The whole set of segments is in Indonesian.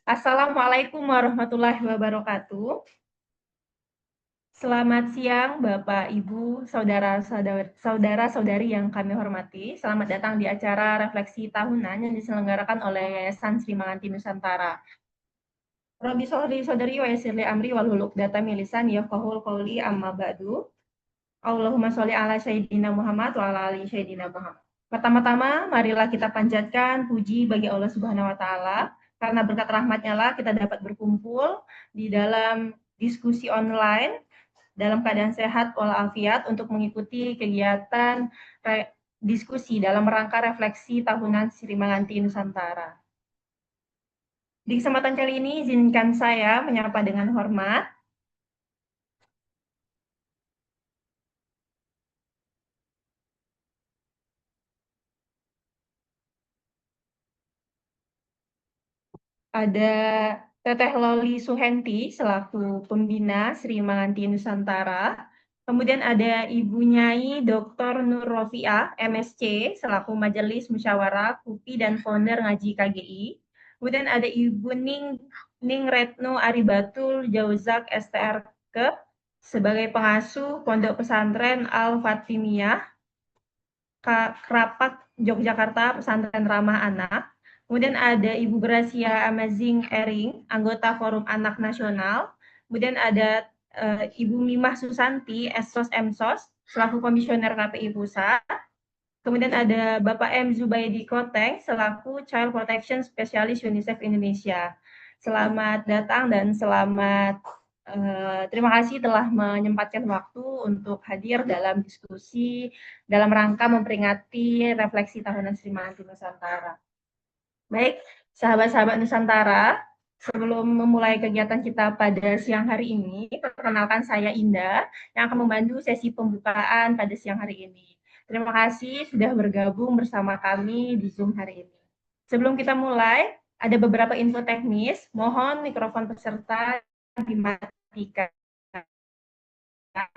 Assalamualaikum warahmatullahi wabarakatuh. Selamat siang, Bapak, Ibu, saudara-saudari yang kami hormati. Selamat datang di acara refleksi tahunan yang diselenggarakan oleh Yayasan Sri Manganti Nusantara. Robi Sohri Sodari wa Yasirli Amri wal Huluk Data Milisan Yafqahul Qawli Amma Ba'du. Allahumma sholli ala Sayyidina Muhammad wa ala ali Sayyidina Muhammad. Pertama-tama, marilah kita panjatkan puji bagi Allah Subhanahu wa taala karena berkat rahmatnya lah kita dapat berkumpul di dalam diskusi online dalam keadaan sehat walafiat untuk mengikuti kegiatan diskusi dalam rangka refleksi tahunan Sri Manganti Nusantara. Di kesempatan kali ini izinkan saya menyapa dengan hormat ada Teteh Loli Suhenti selaku pembina Sri Manganti Nusantara. Kemudian ada Ibu Nyai Dr. Nur Rofiah, MSc, selaku Majelis Musyawarah KUPI dan founder Ngaji KGI. Kemudian ada Ibu Ning Retno Aribatul Jauzak STRK sebagai pengasuh Pondok Pesantren Al-Fatimiyah, Krapak, Yogyakarta, Pesantren Ramah Anak. Kemudian ada Ibu Gracia Amazing Ering, anggota Forum Anak Nasional. Kemudian ada Ibu Mimah Susanti, Esos Emsos, selaku Komisioner KPI Pusat. Kemudian ada Bapak M. Zubaidi Koteng, selaku Child Protection Specialist UNICEF Indonesia. Selamat datang dan selamat terima kasih telah menyempatkan waktu untuk hadir dalam diskusi dalam rangka memperingati refleksi tahunan Sri Manganti Nusantara. Baik, sahabat-sahabat Nusantara, sebelum memulai kegiatan kita pada siang hari ini, perkenalkan saya Indah yang akan membantu sesi pembukaan pada siang hari ini. Terima kasih sudah bergabung bersama kami di Zoom hari ini. Sebelum kita mulai, ada beberapa info teknis. Mohon mikrofon peserta dimatikan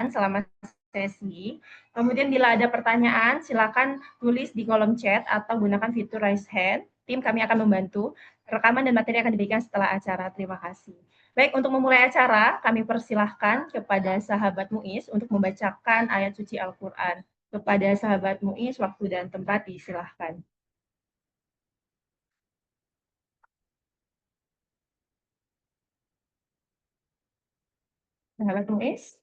selama sesi. Kemudian bila ada pertanyaan, silakan tulis di kolom chat atau gunakan fitur raise hand. Tim kami akan membantu. Rekaman dan materi akan diberikan setelah acara. Terima kasih. Baik, untuk memulai acara, kami persilahkan kepada sahabat Muiz untuk membacakan ayat suci Al-Quran. Kepada sahabat Muiz, waktu dan tempat disilahkan. Sahabat Muiz.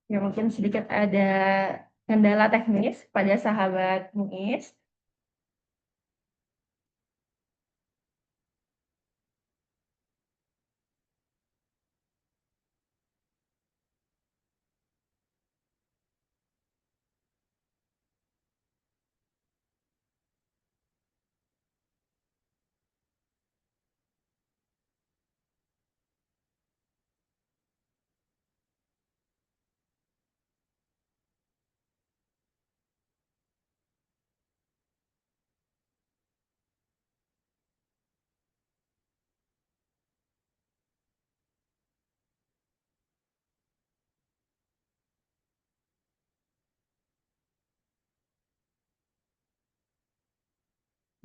Ya, mungkin sedikit ada kendala teknis pada sahabat Muiz.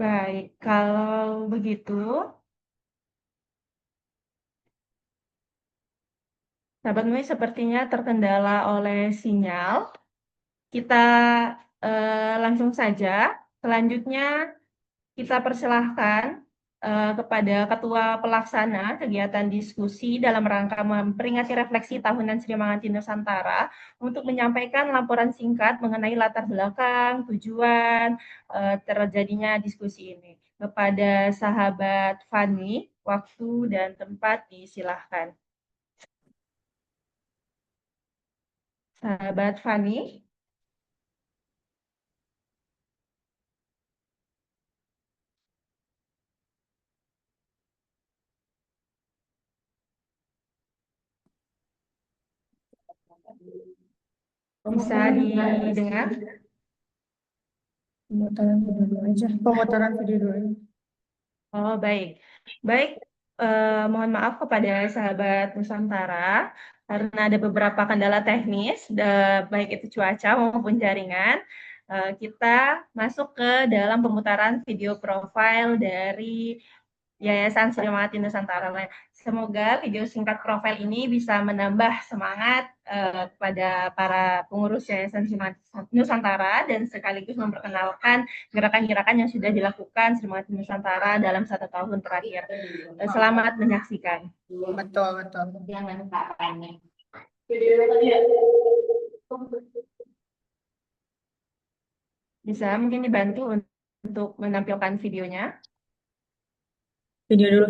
Baik, kalau begitu, sahabat Mui sepertinya terkendala oleh sinyal. Kita langsung saja. Selanjutnya kita persilahkan kepada Ketua Pelaksana kegiatan diskusi dalam rangka memperingati refleksi tahunan Sri Manganti Nusantara untuk menyampaikan laporan singkat mengenai latar belakang, tujuan terjadinya diskusi ini. Kepada sahabat Fani, waktu dan tempat disilahkan. Sahabat Fani, bisa didengar? Pemutaran video dulu aja. Pemutaran video dulu. Oh, baik. Baik, mohon maaf kepada sahabat Nusantara karena ada beberapa kendala teknis, baik itu cuaca maupun jaringan. Kita masuk ke dalam pemutaran video profile dari Yayasan Sri Mangati Nusantara. Semoga video singkat profil ini bisa menambah semangat kepada para pengurus Yayasan Sri Mangati Nusantara dan sekaligus memperkenalkan gerakan-gerakan yang sudah dilakukan Sri Mangati Nusantara dalam 1 tahun terakhir. Selamat menyaksikan. Betul. Bisa mungkin dibantu untuk menampilkan videonya. Video.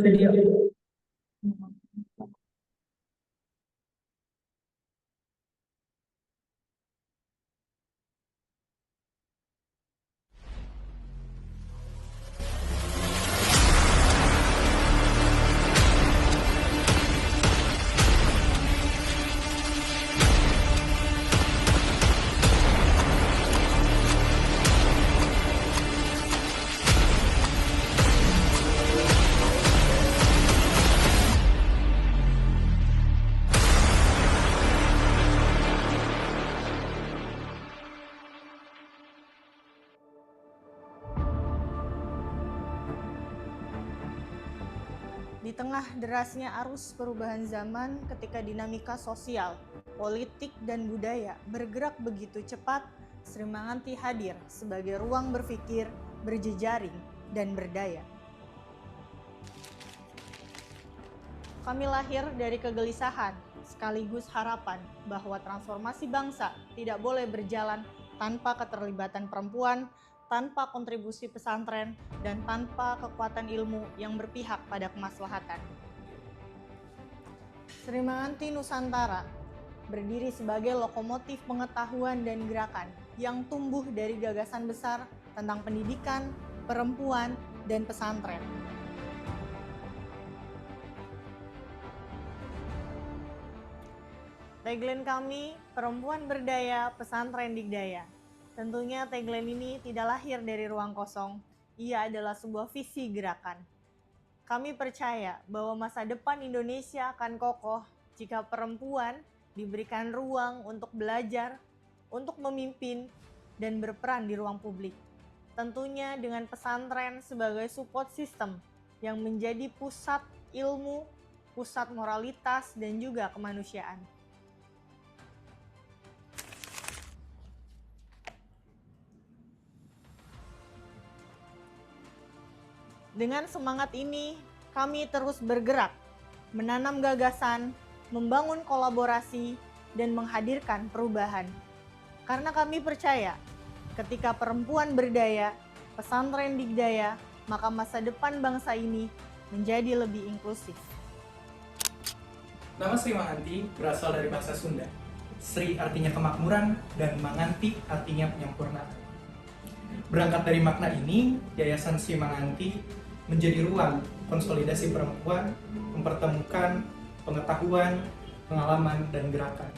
Di tengah derasnya arus perubahan zaman ketika dinamika sosial, politik, dan budaya bergerak begitu cepat, Sri Mangati hadir sebagai ruang berpikir, berjejaring, dan berdaya. Kami lahir dari kegelisahan, sekaligus harapan bahwa transformasi bangsa tidak boleh berjalan tanpa keterlibatan perempuan, tanpa kontribusi pesantren, dan tanpa kekuatan ilmu yang berpihak pada kemaslahatan. Sri Mangati Nusantara berdiri sebagai lokomotif pengetahuan dan gerakan yang tumbuh dari gagasan besar tentang pendidikan, perempuan, dan pesantren. Tagline kami, perempuan berdaya, pesantren digdaya. Tentunya tagline ini tidak lahir dari ruang kosong, ia adalah sebuah visi gerakan. Kami percaya bahwa masa depan Indonesia akan kokoh jika perempuan diberikan ruang untuk belajar, untuk memimpin, dan berperan di ruang publik. Tentunya dengan pesantren sebagai support system yang menjadi pusat ilmu, pusat moralitas, dan juga kemanusiaan. Dengan semangat ini, kami terus bergerak, menanam gagasan, membangun kolaborasi, dan menghadirkan perubahan. Karena kami percaya, ketika perempuan berdaya, pesantren digdaya, maka masa depan bangsa ini menjadi lebih inklusif. Nama Sri Mangati berasal dari bahasa Sunda. Sri artinya kemakmuran dan Manganti artinya penyempurnaan. Berangkat dari makna ini, Yayasan Sri Mangati menjadi ruang konsolidasi perempuan, mempertemukan pengetahuan, pengalaman, dan gerakan.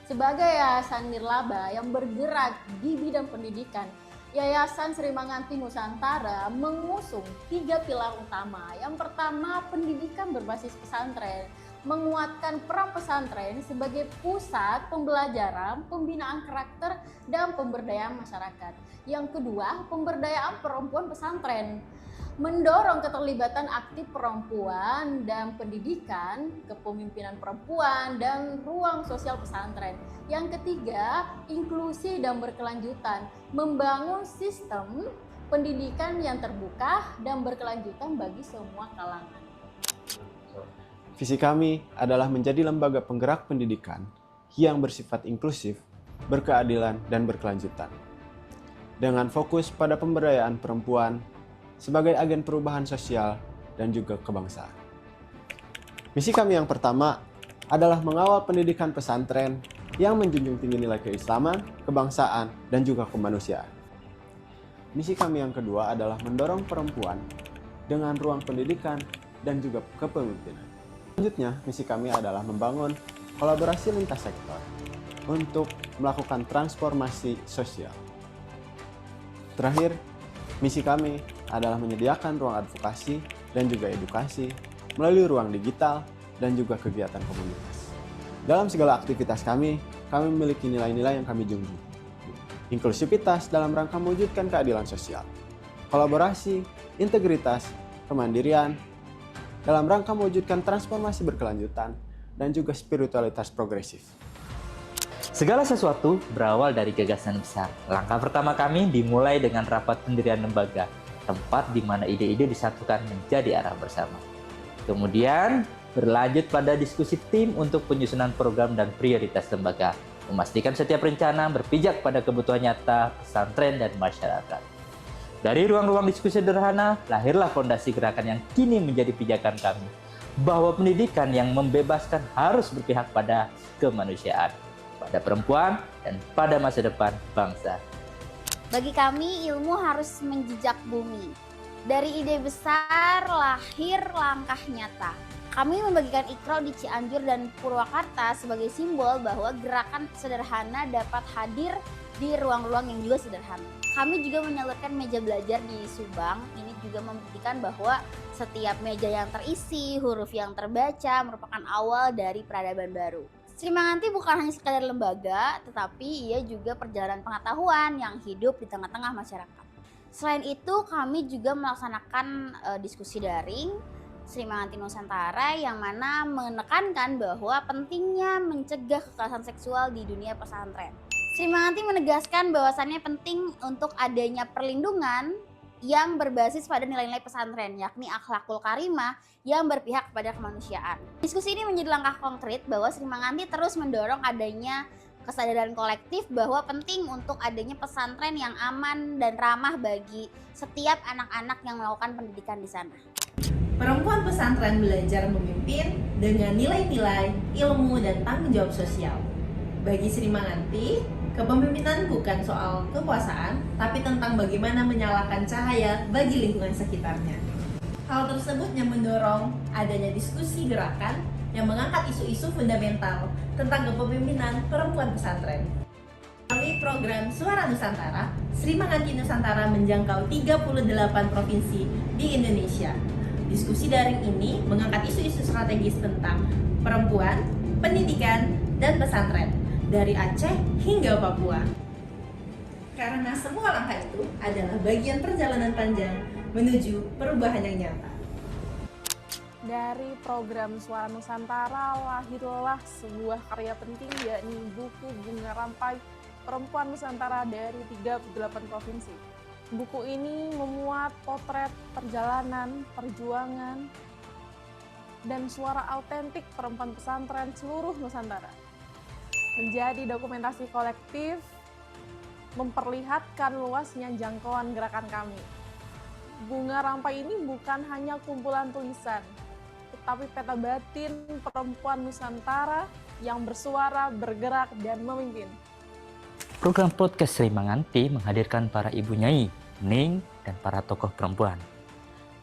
Sebagai yayasan nirlaba yang bergerak di bidang pendidikan, Yayasan Sri Mangati Nusantara mengusung 3 pilar utama. Yang pertama, pendidikan berbasis pesantren, menguatkan peran pesantren sebagai pusat pembelajaran, pembinaan karakter, dan pemberdayaan masyarakat. Yang kedua, pemberdayaan perempuan pesantren, mendorong keterlibatan aktif perempuan dan pendidikan, kepemimpinan perempuan, dan ruang sosial pesantren. Yang ketiga, inklusi dan berkelanjutan, membangun sistem pendidikan yang terbuka dan berkelanjutan bagi semua kalangan. Visi kami adalah menjadi lembaga penggerak pendidikan yang bersifat inklusif, berkeadilan, dan berkelanjutan. Dengan fokus pada pemberdayaan perempuan sebagai agen perubahan sosial dan juga kebangsaan. Misi kami yang pertama adalah mengawal pendidikan pesantren yang menjunjung tinggi nilai keislaman, kebangsaan, dan juga kemanusiaan. Misi kami yang kedua adalah mendorong perempuan dengan ruang pendidikan dan juga kepemimpinan. Selanjutnya, misi kami adalah membangun kolaborasi lintas sektor untuk melakukan transformasi sosial. Terakhir, misi kami adalah menyediakan ruang advokasi dan juga edukasi melalui ruang digital dan juga kegiatan komunitas. Dalam segala aktivitas kami memiliki nilai-nilai yang kami junjung. Inklusivitas dalam rangka mewujudkan keadilan sosial, kolaborasi, integritas, kemandirian, dalam rangka mewujudkan transformasi berkelanjutan, dan juga spiritualitas progresif. Segala sesuatu berawal dari gagasan besar. Langkah pertama kami dimulai dengan rapat pendirian lembaga, tempat di mana ide-ide disatukan menjadi arah bersama. Kemudian berlanjut pada diskusi tim untuk penyusunan program dan prioritas lembaga, memastikan setiap rencana berpijak pada kebutuhan nyata pesantren dan masyarakat. Dari ruang-ruang diskusi sederhana, lahirlah fondasi gerakan yang kini menjadi pijakan kami, bahwa pendidikan yang membebaskan harus berpihak pada kemanusiaan, pada perempuan, dan pada masa depan bangsa. Bagi kami, ilmu harus menjejak bumi. Dari ide besar lahir langkah nyata. Kami membagikan Iqra di Cianjur dan Purwakarta sebagai simbol bahwa gerakan sederhana dapat hadir di ruang-ruang yang juga sederhana. Kami juga menyalurkan meja belajar di Subang. Ini juga membuktikan bahwa setiap meja yang terisi, huruf yang terbaca merupakan awal dari peradaban baru. Sri Manganti bukan hanya sekadar lembaga, tetapi ia juga perjalanan pengetahuan yang hidup di tengah-tengah masyarakat. Selain itu, kami juga melaksanakan diskusi daring Sri Manganti Nusantara yang mana menekankan bahwa pentingnya mencegah kekerasan seksual di dunia pesantren. Sri Manganti menegaskan bahwasannya penting untuk adanya perlindungan yang berbasis pada nilai-nilai pesantren, yakni akhlakul karimah yang berpihak kepada kemanusiaan. Diskusi ini menjadi langkah konkret bahwa Sri Manganti terus mendorong adanya kesadaran kolektif bahwa penting untuk adanya pesantren yang aman dan ramah bagi setiap anak-anak yang melakukan pendidikan di sana. Perempuan pesantren belajar memimpin dengan nilai-nilai, ilmu, dan tanggung jawab sosial. Bagi Sri Manganti, kepemimpinan bukan soal kekuasaan, tapi tentang bagaimana menyalakan cahaya bagi lingkungan sekitarnya. Hal tersebut yang mendorong adanya diskusi gerakan yang mengangkat isu-isu fundamental tentang kepemimpinan perempuan pesantren. Melalui program Suara Nusantara, Sri Manganti Nusantara menjangkau 38 provinsi di Indonesia. Diskusi daring ini mengangkat isu-isu strategis tentang perempuan, pendidikan, dan pesantren dari Aceh hingga Papua. Karena semua langkah itu adalah bagian perjalanan panjang menuju perubahan yang nyata. Dari program Suara Nusantara lahirlah sebuah karya penting, yakni buku Bunga Rampai Perempuan Nusantara dari 38 provinsi. Buku ini memuat potret perjalanan, perjuangan, dan suara autentik perempuan pesantren seluruh Nusantara. Menjadi dokumentasi kolektif, memperlihatkan luasnya jangkauan gerakan kami. Bunga Rampai ini bukan hanya kumpulan tulisan, tetapi peta batin perempuan Nusantara yang bersuara, bergerak, dan memimpin. Program podcast Sri Manganti menghadirkan para ibu nyai, ning, dan para tokoh perempuan.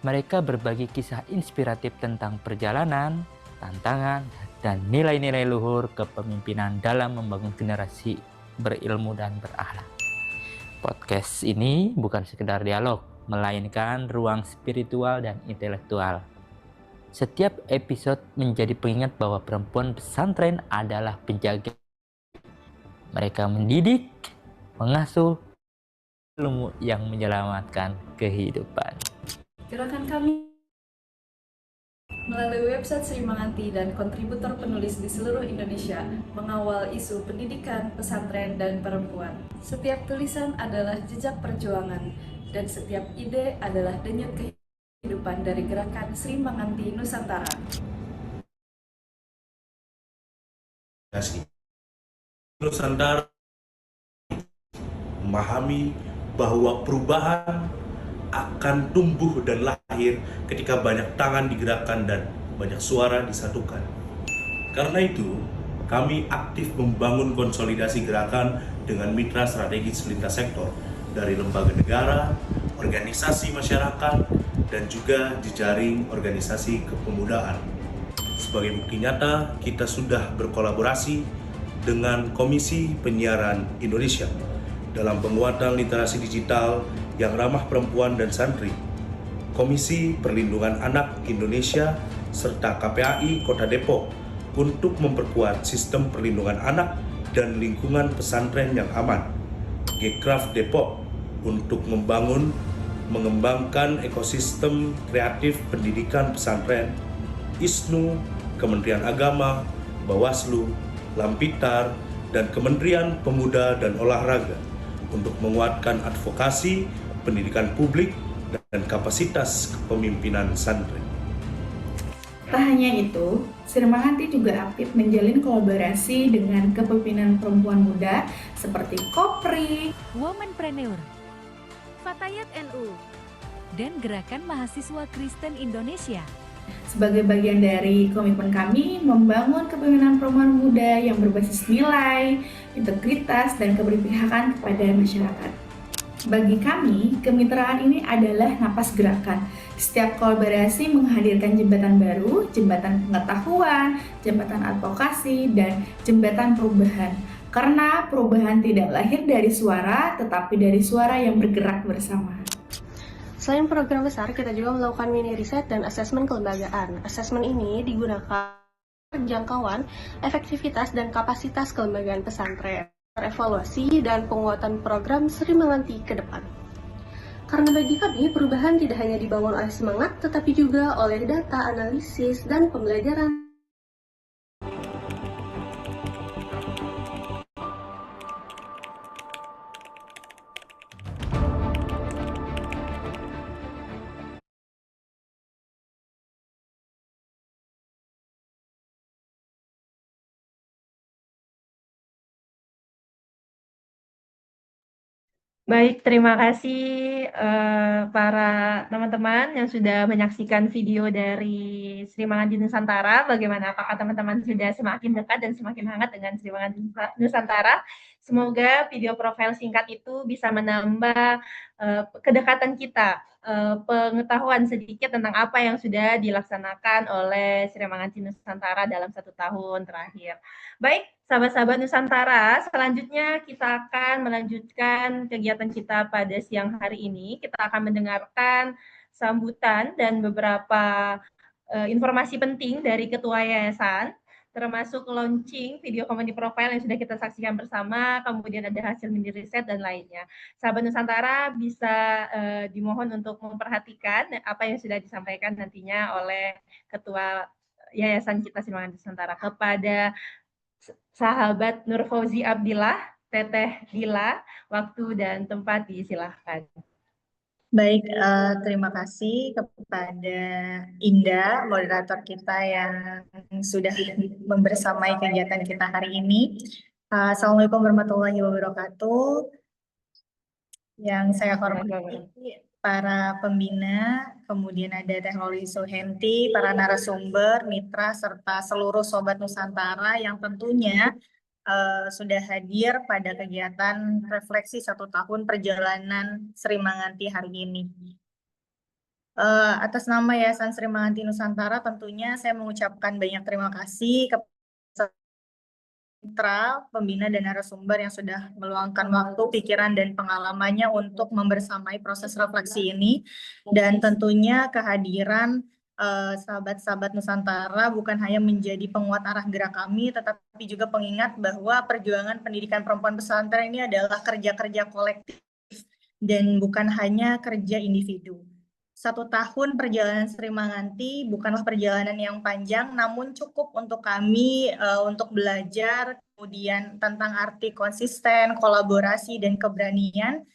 Mereka berbagi kisah inspiratif tentang perjalanan, tantangan, dan nilai-nilai luhur kepemimpinan dalam membangun generasi berilmu dan berakhlak. Podcast ini bukan sekedar dialog, melainkan ruang spiritual dan intelektual. Setiap episode menjadi pengingat bahwa perempuan pesantren adalah penjaga. Mereka mendidik, mengasuh, ilmu yang menyelamatkan kehidupan. Gerakan kami melalui website Sri Manganti dan kontributor penulis di seluruh Indonesia mengawal isu pendidikan, pesantren, dan perempuan. Setiap tulisan adalah jejak perjuangan dan setiap ide adalah denyut kehidupan dari gerakan Sri Manganti Nusantara. Nusantara memahami bahwa perubahan akan tumbuh dan lahir ketika banyak tangan digerakkan dan banyak suara disatukan. Karena itu, kami aktif membangun konsolidasi gerakan dengan mitra strategis lintas sektor dari lembaga negara, organisasi masyarakat, dan juga jejaring organisasi kepemudaan. Sebagai bukti nyata, kita sudah berkolaborasi dengan Komisi Penyiaran Indonesia dalam penguatan literasi digital yang ramah perempuan dan santri, Komisi Perlindungan Anak Indonesia serta KPAI Kota Depok untuk memperkuat sistem perlindungan anak dan lingkungan pesantren yang aman. Gcraft Depok untuk mengembangkan ekosistem kreatif pendidikan pesantren. ISNU, Kementerian Agama, Bawaslu, Lampitar, dan Kementerian Pemuda dan Olahraga untuk menguatkan advokasi pendidikan publik dan kapasitas kepemimpinan santri. Tak hanya itu, Srimanganti juga aktif menjalin kolaborasi dengan kepemimpinan perempuan muda seperti Kopri, Womanpreneur, Fatayat NU, dan Gerakan Mahasiswa Kristen Indonesia. Sebagai bagian dari komitmen kami membangun kepemimpinan perempuan muda yang berbasis nilai, integritas, dan keberpihakan kepada masyarakat. Bagi kami, kemitraan ini adalah napas gerakan. Setiap kolaborasi menghadirkan jembatan baru, jembatan pengetahuan, jembatan advokasi, dan jembatan perubahan. Karena perubahan tidak lahir dari suara, tetapi dari suara yang bergerak bersama. Selain program besar, kita juga melakukan mini riset dan asesmen kelembagaan. Asesmen ini digunakan jangkauan, efektivitas, dan kapasitas kelembagaan pesantren, evaluasi, dan penguatan program Srimanganti ke depan. Karena bagi kami, perubahan tidak hanya dibangun oleh semangat, tetapi juga oleh data, analisis, dan pembelajaran. Baik, terima kasih para teman-teman yang sudah menyaksikan video dari Srimanganti Nusantara. Bagaimana, apakah teman-teman sudah semakin dekat dan semakin hangat dengan Srimanganti Nusantara? Semoga video profil singkat itu bisa menambah kedekatan kita, pengetahuan sedikit tentang apa yang sudah dilaksanakan oleh Srimanganti Nusantara dalam 1 tahun terakhir. Baik, sahabat-sahabat Nusantara, selanjutnya kita akan melanjutkan kegiatan kita pada siang hari ini. Kita akan mendengarkan sambutan dan beberapa informasi penting dari Ketua Yayasan, termasuk launching video community profile yang sudah kita saksikan bersama, kemudian ada hasil mini riset dan lainnya. Sahabat Nusantara bisa dimohon untuk memperhatikan apa yang sudah disampaikan nantinya oleh Ketua Yayasan kita Srimanganti Nusantara. Kepada sahabat Nur Fauzi Abdillah, Teteh Dila, waktu dan tempat disilahkan. Baik, terima kasih kepada Indah, moderator kita yang sudah membersamai kegiatan kita hari ini. Assalamualaikum warahmatullahi wabarakatuh. Yang saya hormati para pembina, kemudian ada Teknologi Suhenti, para narasumber, mitra, serta seluruh Sobat Nusantara yang tentunya sudah hadir pada kegiatan refleksi 1 tahun perjalanan Srimanganti hari ini. Atas nama Yayasan Srimanganti Nusantara tentunya saya mengucapkan banyak terima kasih kepada mitra, pembina, dan narasumber yang sudah meluangkan waktu, pikiran, dan pengalamannya untuk membersamai proses refleksi ini. Dan tentunya kehadiran sahabat-sahabat Nusantara bukan hanya menjadi penguat arah gerak kami, tetapi juga pengingat bahwa perjuangan pendidikan perempuan pesantren ini adalah kerja-kerja kolektif dan bukan hanya kerja individu. 1 tahun perjalanan Srimanganti bukanlah perjalanan yang panjang, namun cukup untuk kami untuk belajar, kemudian tentang arti konsisten, kolaborasi, dan keberanian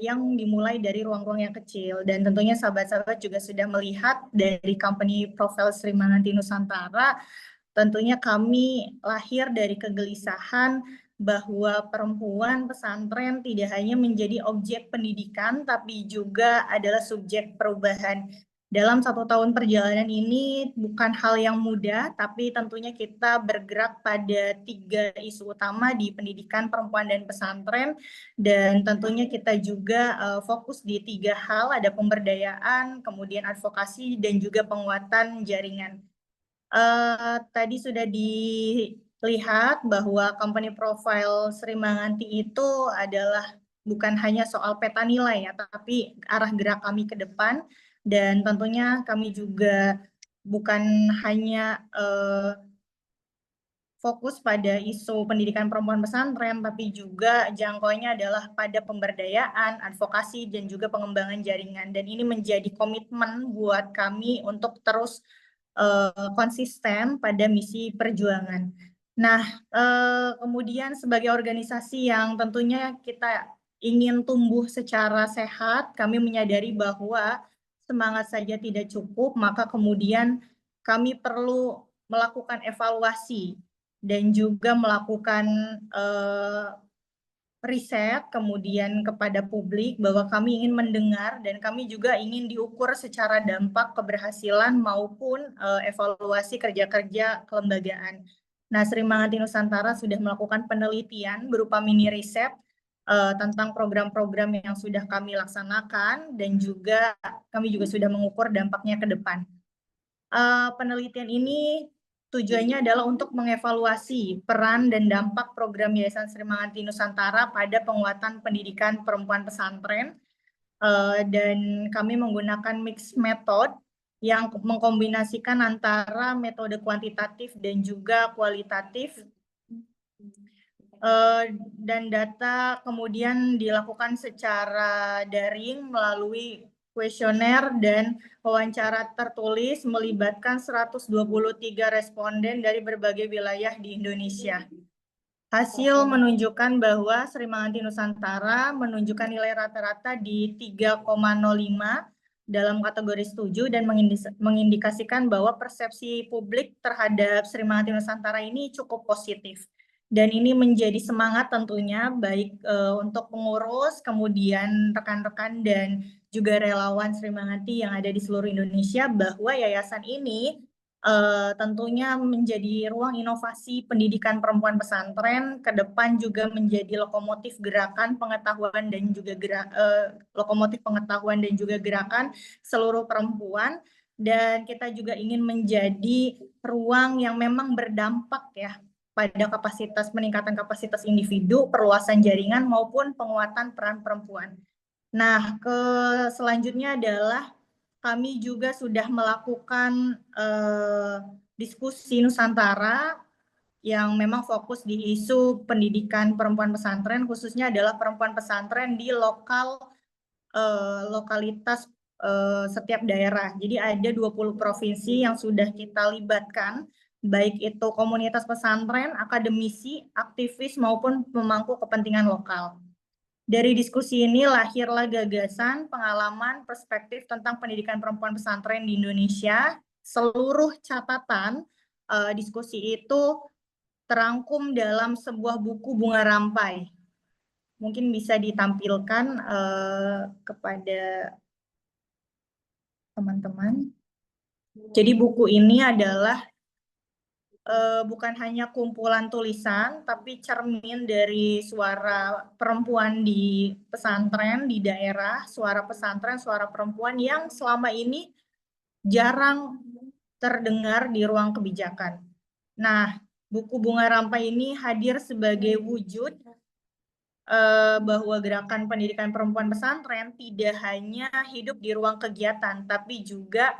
yang dimulai dari ruang-ruang yang kecil. Dan tentunya sahabat-sahabat juga sudah melihat dari company profile Srimanganti Nusantara, tentunya kami lahir dari kegelisahan bahwa perempuan pesantren tidak hanya menjadi objek pendidikan, tapi juga adalah subjek perubahan. Dalam 1 tahun perjalanan ini bukan hal yang mudah, tapi tentunya kita bergerak pada 3 isu utama di pendidikan perempuan dan pesantren, dan tentunya kita juga fokus di 3 hal, ada pemberdayaan, kemudian advokasi, dan juga penguatan jaringan. Tadi sudah dilihat bahwa company profile Srimanganti itu adalah bukan hanya soal peta nilai ya, tapi arah gerak kami ke depan. Dan tentunya kami juga bukan hanya fokus pada isu pendidikan perempuan pesantren, tapi juga jangkauannya adalah pada pemberdayaan, advokasi, dan juga pengembangan jaringan. Dan ini menjadi komitmen buat kami untuk terus konsisten pada misi perjuangan. Nah, kemudian sebagai organisasi yang tentunya kita ingin tumbuh secara sehat, kami menyadari bahwa semangat saja tidak cukup, maka kemudian kami perlu melakukan evaluasi dan juga melakukan riset kemudian kepada publik bahwa kami ingin mendengar dan kami juga ingin diukur secara dampak keberhasilan maupun evaluasi kerja-kerja kelembagaan. Nah, Sri Manganti Nusantara sudah melakukan penelitian berupa mini riset tentang program-program yang sudah kami laksanakan dan juga kami juga sudah mengukur dampaknya ke depan. Penelitian ini tujuannya adalah untuk mengevaluasi peran dan dampak program Yayasan Sri Manganti Nusantara pada penguatan pendidikan perempuan pesantren, dan kami menggunakan mix method yang mengkombinasikan antara metode kuantitatif dan juga kualitatif, dan data kemudian dilakukan secara daring melalui kuesioner dan wawancara tertulis melibatkan 123 responden dari berbagai wilayah di Indonesia. Hasil menunjukkan bahwa Sri Manganti Nusantara menunjukkan nilai rata-rata di 3,05 dalam kategori setuju dan mengindikasikan bahwa persepsi publik terhadap Sri Manganti Nusantara ini cukup positif. Dan ini menjadi semangat tentunya baik untuk pengurus, kemudian rekan-rekan dan juga relawan Sri Manganti yang ada di seluruh Indonesia bahwa yayasan ini tentunya menjadi ruang inovasi pendidikan perempuan pesantren, ke depan juga menjadi lokomotif gerakan pengetahuan dan juga gerakan seluruh perempuan, dan kita juga ingin menjadi ruang yang memang berdampak ya pada peningkatan kapasitas individu, perluasan jaringan maupun penguatan peran perempuan. Nah, selanjutnya adalah kami juga sudah melakukan diskusi Nusantara yang memang fokus di isu pendidikan perempuan pesantren, khususnya adalah perempuan pesantren di lokalitas setiap daerah. Jadi ada 20 provinsi yang sudah kita libatkan, baik itu komunitas pesantren, akademisi, aktivis, maupun pemangku kepentingan lokal. Dari diskusi ini lahirlah gagasan, pengalaman, perspektif tentang pendidikan perempuan pesantren di Indonesia. Seluruh catatan diskusi itu terangkum dalam sebuah buku Bunga Rampai. Mungkin bisa ditampilkan kepada teman-teman. Jadi buku ini adalah bukan hanya kumpulan tulisan, tapi cermin dari suara perempuan di pesantren, di daerah, suara pesantren, suara perempuan yang selama ini jarang terdengar di ruang kebijakan. Nah, buku Bunga Rampai ini hadir sebagai wujud bahwa gerakan pendidikan perempuan pesantren tidak hanya hidup di ruang kegiatan, tapi juga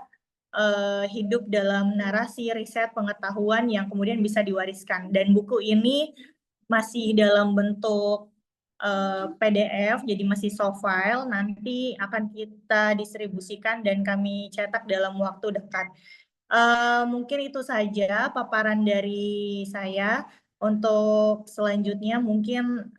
hidup dalam narasi, riset, pengetahuan yang kemudian bisa diwariskan. Dan buku ini masih dalam bentuk PDF, jadi masih soft file, nanti akan kita distribusikan dan kami cetak dalam waktu dekat. Mungkin itu saja paparan dari saya. Untuk selanjutnya mungkin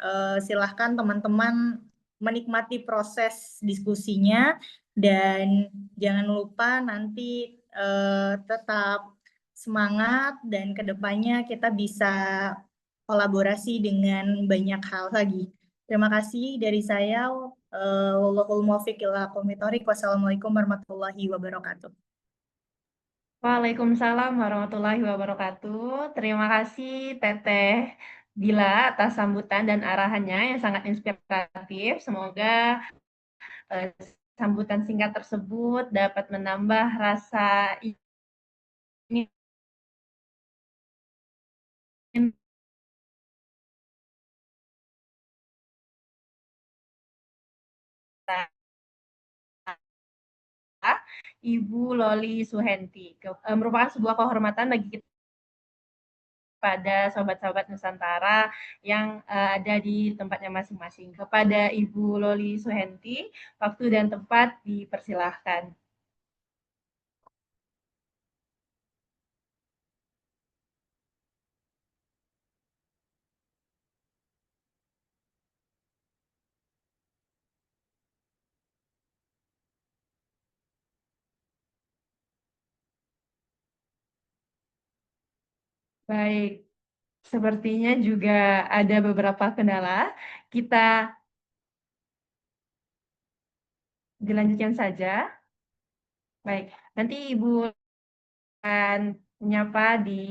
silahkan teman-teman menikmati proses diskusinya, dan jangan lupa nanti tetap semangat dan kedepannya kita bisa kolaborasi dengan banyak hal lagi. Terima kasih dari saya. Wallahul muwaffiq ila aqwamit thoriq. Wassalamualaikum warahmatullahi wabarakatuh. Waalaikumsalam warahmatullahi wabarakatuh. Terima kasih Teteh Dila atas sambutan dan arahannya yang sangat inspiratif. Semoga sambutan singkat tersebut dapat menambah rasa ingin Ibu Loli Suhenti. Merupakan sebuah kehormatan bagi kita pada sahabat-sahabat Nusantara yang ada di tempatnya masing-masing. Kepada Ibu Loli Suhenti, waktu dan tempat dipersilahkan. Baik, sepertinya juga ada beberapa kendala. Kita dilanjutkan saja. Baik, nanti Ibu akan menyapa di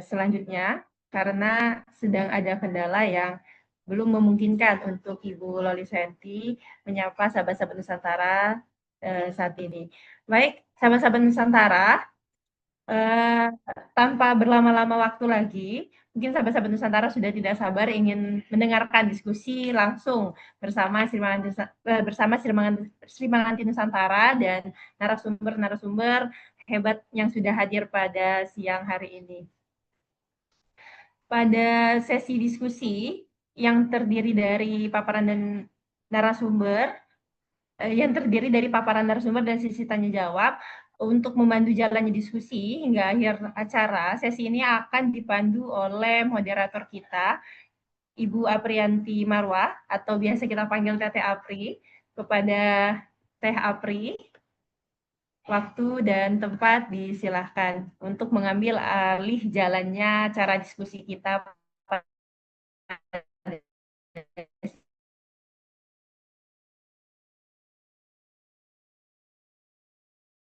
selanjutnya karena sedang ada kendala yang belum memungkinkan untuk Ibu Loli Suhenti menyapa sahabat-sahabat Nusantara saat ini. Baik, sahabat-sahabat Nusantara, tanpa berlama-lama waktu lagi, mungkin sahabat-sahabat Nusantara sudah tidak sabar ingin mendengarkan diskusi langsung bersama Sri Manganti Nusantara dan narasumber-narasumber hebat yang sudah hadir pada siang hari ini. Pada sesi diskusi yang terdiri dari paparan dan narasumber, dan sesi tanya jawab, untuk memandu jalannya diskusi hingga akhir acara, sesi ini akan dipandu oleh moderator kita, Ibu Aprianti Marwah, atau biasa kita panggil Teteh Apri. Kepada Teh Apri, waktu dan tempat disilahkan untuk mengambil alih jalannya cara diskusi kita pada